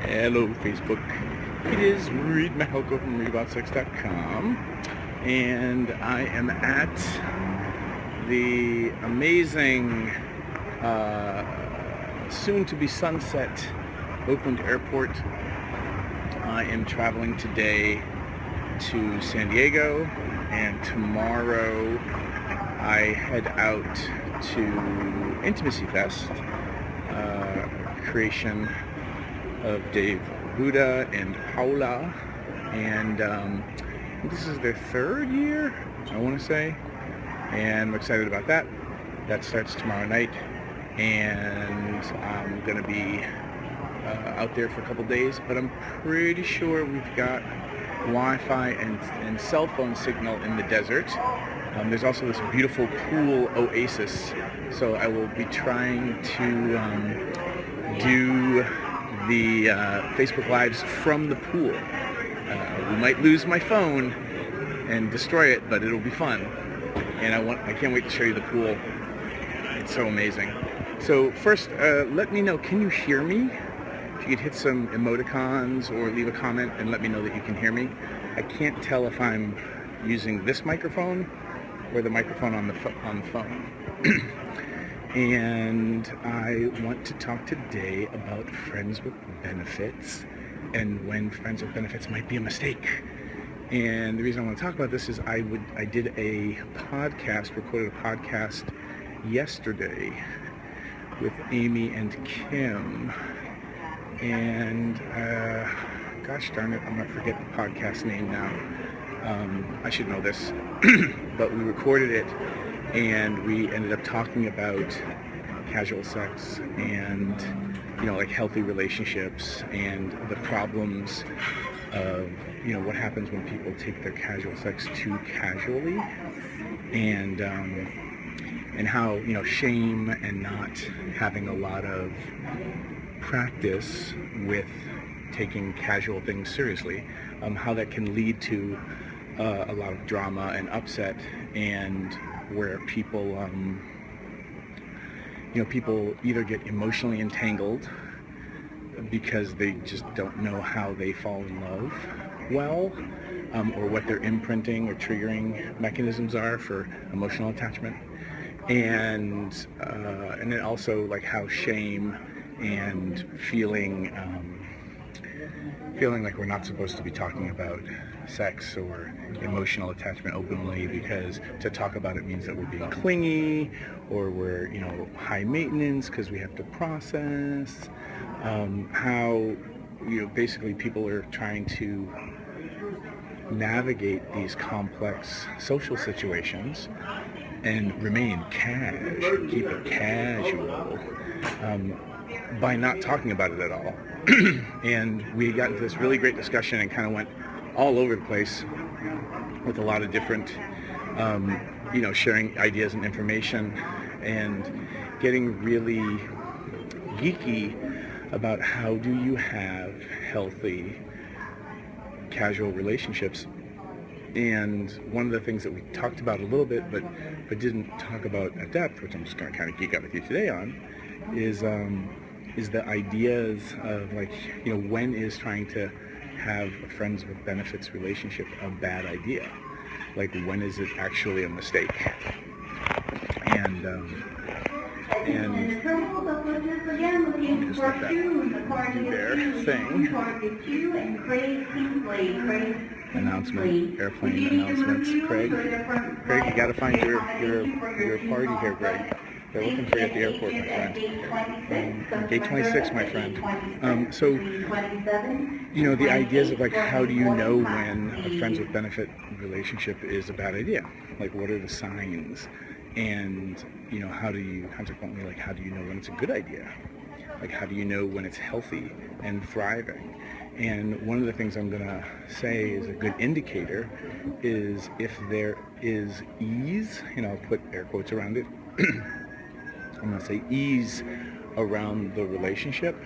Hello, Facebook. It is Reid from ReidAboutSex.com, and I am at the amazing, soon-to-be sunset Oakland Airport. I am traveling today to San Diego, and tomorrow I head out to Intimacy Fest, creation of Dave Buddha and Paula, and this is their third year, I want to say, and I'm excited about that. That starts tomorrow night, and I'm going to be out there for a couple days, but I'm pretty sure we've got Wi-Fi and cell phone signal in the desert. There's also this beautiful pool oasis, so I will be trying to do the Facebook Lives from the pool. We might lose my phone and destroy it, but it'll be fun. And I can't wait to show you the pool. It's so amazing. So first, let me know, can you hear me? If you could hit some emoticons or leave a comment and let me know that you can hear me. I can't tell if I'm using this microphone or the microphone on the phone. And I want to talk today about friends with benefits and when friends with benefits might be a mistake. And the reason I want to talk about this is I did a podcast, recorded a podcast yesterday with Amy and Kim. And gosh darn it, I'm going to forget the podcast name now. I should know this. But we recorded it, and we ended up talking about casual sex and, like healthy relationships and the problems of, what happens when people take their casual sex too casually, and how, shame and not having a lot of practice with taking casual things seriously, how that can lead to a lot of drama and upset, and where people people either get emotionally entangled because they just don't know how they fall in love well, or what their imprinting or triggering mechanisms are for emotional attachment, and then also like how shame and feeling like we're not supposed to be talking about sex or emotional attachment openly, because to talk about it means that we're being clingy, or we're high maintenance because we have to process, how basically people are trying to navigate these complex social situations and remain keep it casual, by not talking about it at all. And we got into this really great discussion and kind of went all over the place with a lot of different, sharing ideas and information, and getting really geeky about how do you have healthy casual relationships. And one of the things that we talked about a little bit, but didn't talk about at depth, which I'm just going to kind of geek out with you today on, is the ideas of when is trying to have a friends with benefits relationship a bad idea? Like, when is it actually a mistake? And just let that do their thing. Announcement, airplane announcements. Craig, you got to find your party here, Greg. They're looking for you at the airport, my friend. Gate 26, my friend. So, the ideas of how do you know when a friends with benefit relationship is a bad idea? Like, what are the signs? And, how do you, consequently, how do you know when it's a good idea? Like, how do you know when it's healthy and thriving? And one of the things I'm going to say is a good indicator is if there is ease, I'll put air quotes around it, I'm going to say ease around the relationship,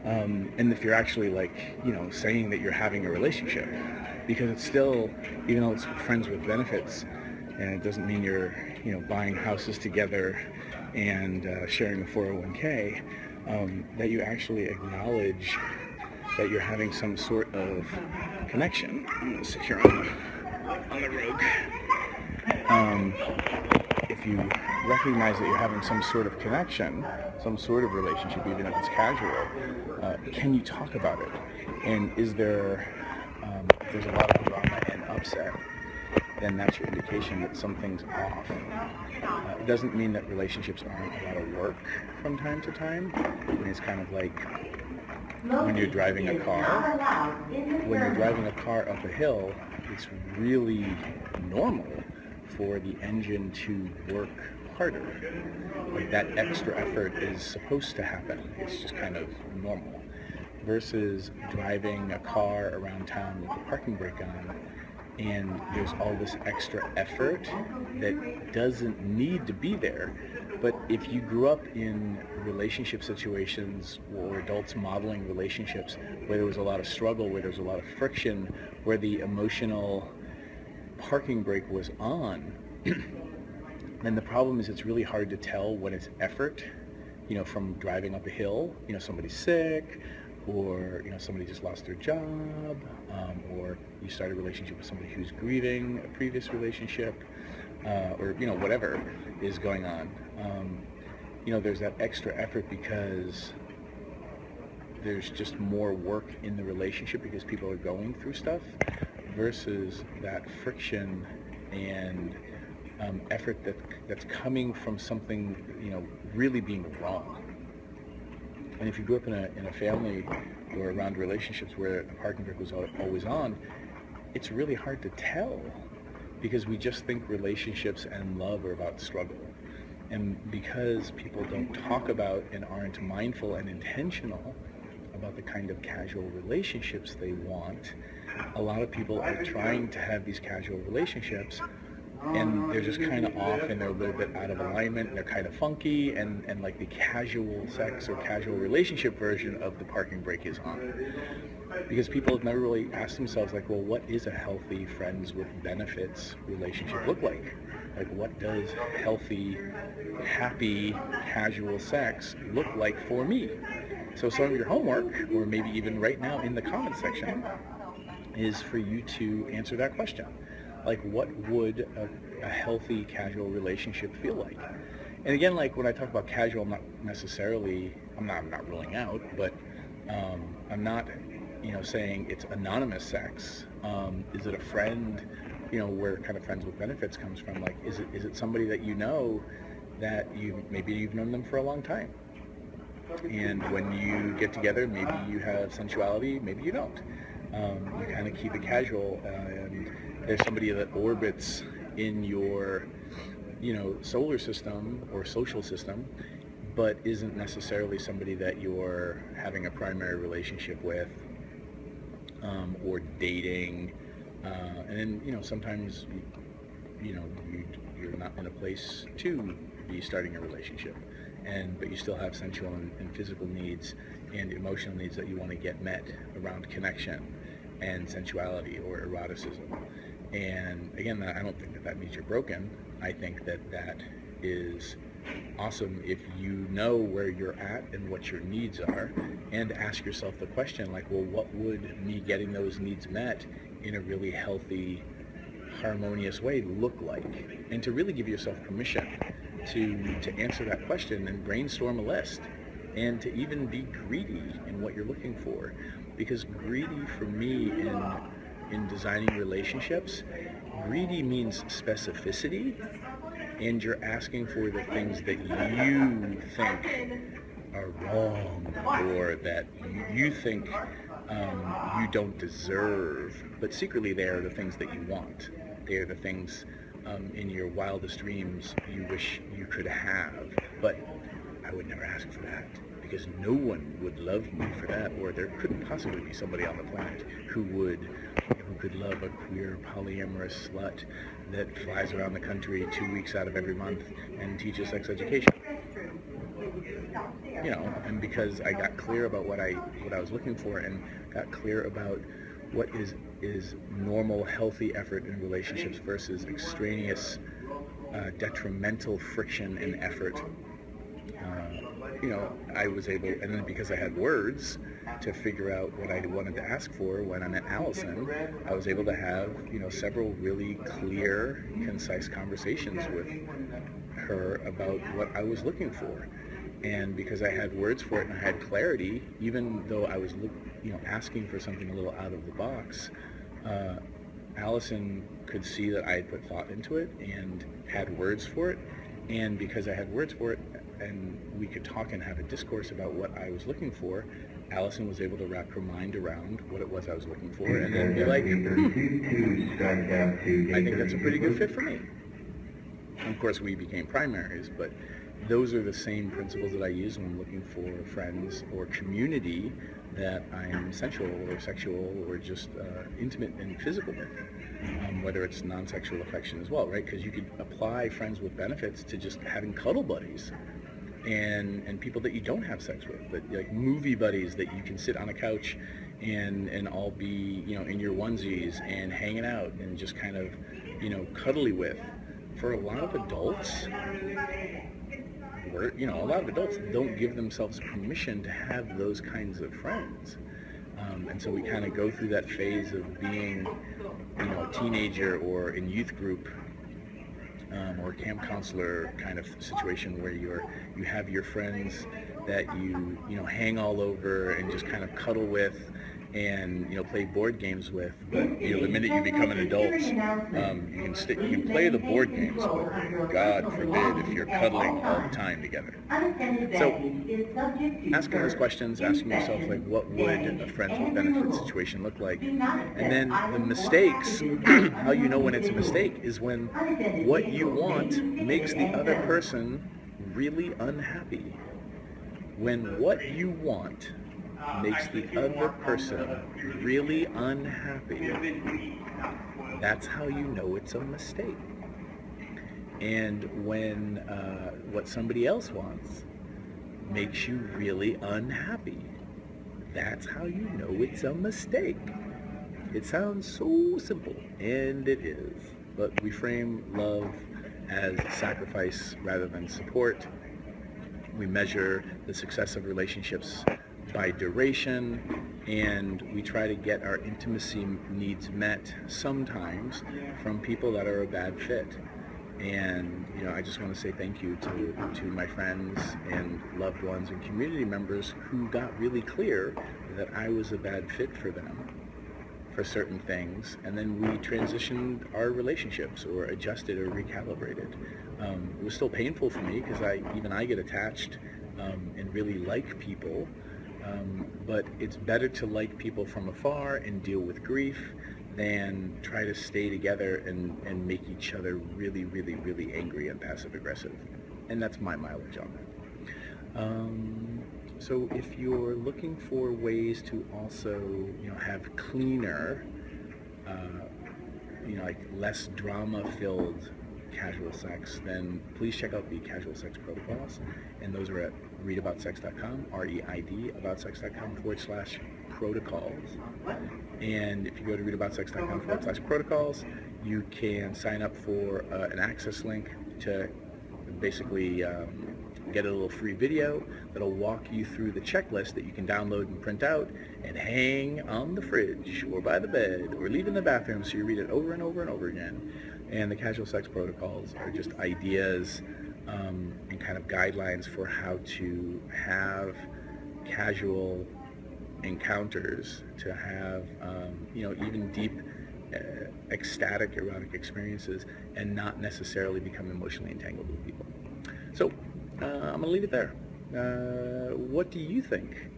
and if you're actually saying that you're having a relationship, because it's still, even though it's friends with benefits, and it doesn't mean you're buying houses together and sharing a 401k, that you actually acknowledge that you're having some sort of connection. I'm going to sit here on the rogue. If you recognize that you're having some sort of connection, some sort of relationship, even if it's casual, can you talk about it? And is there, if there's a lot of drama and upset, then that's your indication that something's off. It doesn't mean that relationships aren't a lot of work from time to time. I mean, it's kind of like when you're driving a car. When you're driving a car up a hill, it's really normal for the engine to work harder. Like that extra effort is supposed to happen. It's just kind of normal. Versus driving a car around town with the parking brake on, and there's all this extra effort that doesn't need to be there. But if you grew up in relationship situations or adults modeling relationships where there was a lot of struggle, where there was a lot of friction, where the emotional parking brake was on, then the problem is it's really hard to tell when it's effort, from driving up a hill, somebody's sick, or somebody just lost their job, or you start a relationship with somebody who's grieving a previous relationship, or whatever is going on. There's that extra effort because there's just more work in the relationship because people are going through stuff, versus that friction and effort that's coming from something really being wrong. And if you grew up in a family or around relationships where the parking brake was always on, it's really hard to tell because we just think relationships and love are about struggle. And because people don't talk about and aren't mindful and intentional about the kind of casual relationships they want, a lot of people are trying to have these casual relationships and they're just kind of off and they're a little bit out of alignment and they're kind of funky and like the casual sex or casual relationship version of the parking brake is on. Because people have never really asked themselves, like, well, what is a healthy friends with benefits relationship look like? Like, what does healthy, happy, casual sex look like for me? So some of your homework, or maybe even right now in the comment section, is for you to answer that question. Like, what would a healthy, casual relationship feel like? And again, like when I talk about casual, I'm not ruling out, but I'm not, saying it's anonymous sex. Is it a friend, where kind of friends with benefits comes from? Like, is it somebody that that maybe you've known them for a long time? And when you get together, maybe you have sensuality, maybe you don't. You kind of keep it casual, and there's somebody that orbits in your, solar system or social system, but isn't necessarily somebody that you're having a primary relationship with, or dating, and then, sometimes, you're not in a place to be starting a relationship, but you still have sensual and physical needs and emotional needs that you want to get met around connection and sensuality or eroticism. And again, I don't think that means you're broken. I think that is awesome if you know where you're at and what your needs are, and ask yourself the question, like, well, what would me getting those needs met in a really healthy, harmonious way look like? And to really give yourself permission to answer that question and brainstorm a list, and to even be greedy in what you're looking for. Because greedy for me in designing relationships, greedy means specificity, and you're asking for the things that you think are wrong, or that you think you don't deserve, but secretly they are the things that you want. They are the things in your wildest dreams you wish you could have, but I would never ask for that, because no one would love me for that, or there couldn't possibly be somebody on the planet who could love a queer polyamorous slut that flies around the country 2 weeks out of every month and teaches sex education. And because I got clear about what I was looking for, and got clear about what is normal, healthy effort in relationships versus extraneous, detrimental friction and effort I was able, and then because I had words to figure out what I wanted to ask for when I met Allison, I was able to have, several really clear, concise conversations with her about what I was looking for. And because I had words for it and I had clarity, even though I was, asking for something a little out of the box, Allison could see that I had put thought into it and had words for it. And because I had words for it and we could talk and have a discourse about what I was looking for, Allison was able to wrap her mind around what it was I was looking for and then be like, I think that's a pretty good fit for me. Of course, we became primaries, but those are the same principles that I use when I'm looking for friends or community that I am sensual or sexual or just intimate and physical with, whether it's non-sexual affection as well, right? Because you could apply friends with benefits to just having cuddle buddies and people that you don't have sex with, but like movie buddies that you can sit on a couch and all be, in your onesies and hanging out and just kind of, cuddly with. For a lot of adults, a lot of adults don't give themselves permission to have those kinds of friends. And so we kind of go through that phase of being, a teenager or in youth group or camp counselor kind of situation where you have your friends that you hang all over and just kind of cuddle with and play board games with, but the minute you become an adult, you can play the board games, but God forbid if you're cuddling all the time together. So asking those questions, asking yourself like, what would a friends with benefits situation look like? And then the mistakes, how you know when it's a mistake is when what you want makes the other person really unhappy. When what you want makes the other person really unhappy, that's how you know it's a mistake. And when what somebody else wants makes you really unhappy, that's how you know it's a mistake. It sounds so simple, and it is, but we frame love as sacrifice rather than support. We measure the success of relationships by duration, and we try to get our intimacy needs met sometimes from people that are a bad fit. And I just want to say thank you to my friends and loved ones and community members who got really clear that I was a bad fit for them for certain things, and then we transitioned our relationships or adjusted or recalibrated. It was still painful for me because I get attached and really like people. But it's better to like people from afar and deal with grief than try to stay together and make each other really, really, really angry and passive aggressive. And that's my mileage on that. So if you're looking for ways to also, have cleaner, like less drama-filled casual sex, then please check out the Casual Sex Protocols, and those are at readaboutsex.com, REID, aboutsex.com/protocols. And if you go to readaboutsex.com/protocols, you can sign up for an access link to basically get a little free video that'll walk you through the checklist that you can download and print out and hang on the fridge or by the bed or leave in the bathroom so you read it over and over and over again. And the Casual Sex Protocols are just ideas and kind of guidelines for how to have casual encounters, to have even deep ecstatic erotic experiences and not necessarily become emotionally entangled with people. So I'm gonna leave it there. What do you think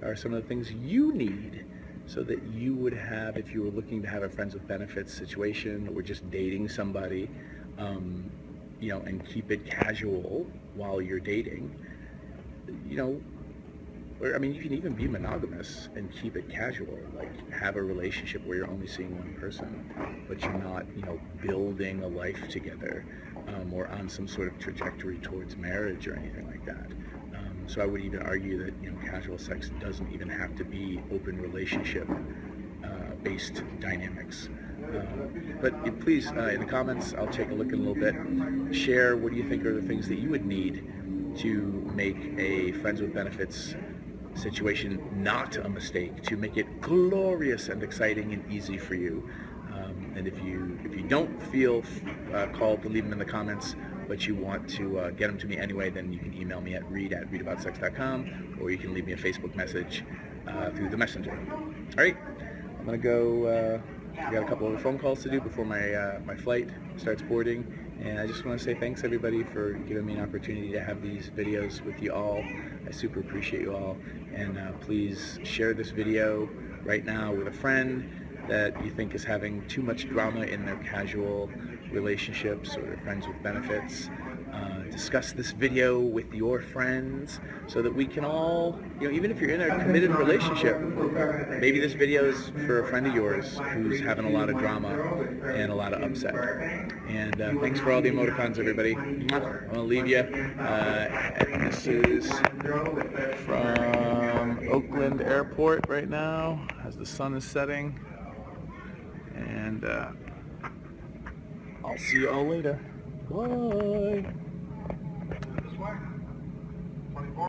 are some of the things you need so that you would have, if you were looking to have a friends with benefits situation or just dating somebody, and keep it casual while you're dating, or you can even be monogamous and keep it casual, like have a relationship where you're only seeing one person, but you're not, building a life together, or on some sort of trajectory towards marriage or anything like that. So I would even argue that, casual sex doesn't even have to be open relationship based dynamics. But please, in the comments, I'll take a look in a little bit. Share what do you think are the things that you would need to make a friends with benefits situation not a mistake, to make it glorious and exciting and easy for you. And if you don't feel called to leave them in the comments, but you want to get them to me anyway, then you can email me at reid@readaboutsex.com, or you can leave me a Facebook message through the messenger. All right, I'm gonna go. I got a couple of phone calls to do before my flight starts boarding, and I just want to say thanks everybody for giving me an opportunity to have these videos with you all. I super appreciate you all, and please share this video right now with a friend that you think is having too much drama in their casual relationships or their friends with benefits. Discuss this video with your friends so that we can all, even if you're in a committed relationship, maybe this video is for a friend of yours who's having a lot of drama and a lot of upset. And thanks for all the emoticons, everybody. I'm going to leave you. This is from Oakland Airport right now as the sun is setting. And I'll see you all later. Bye.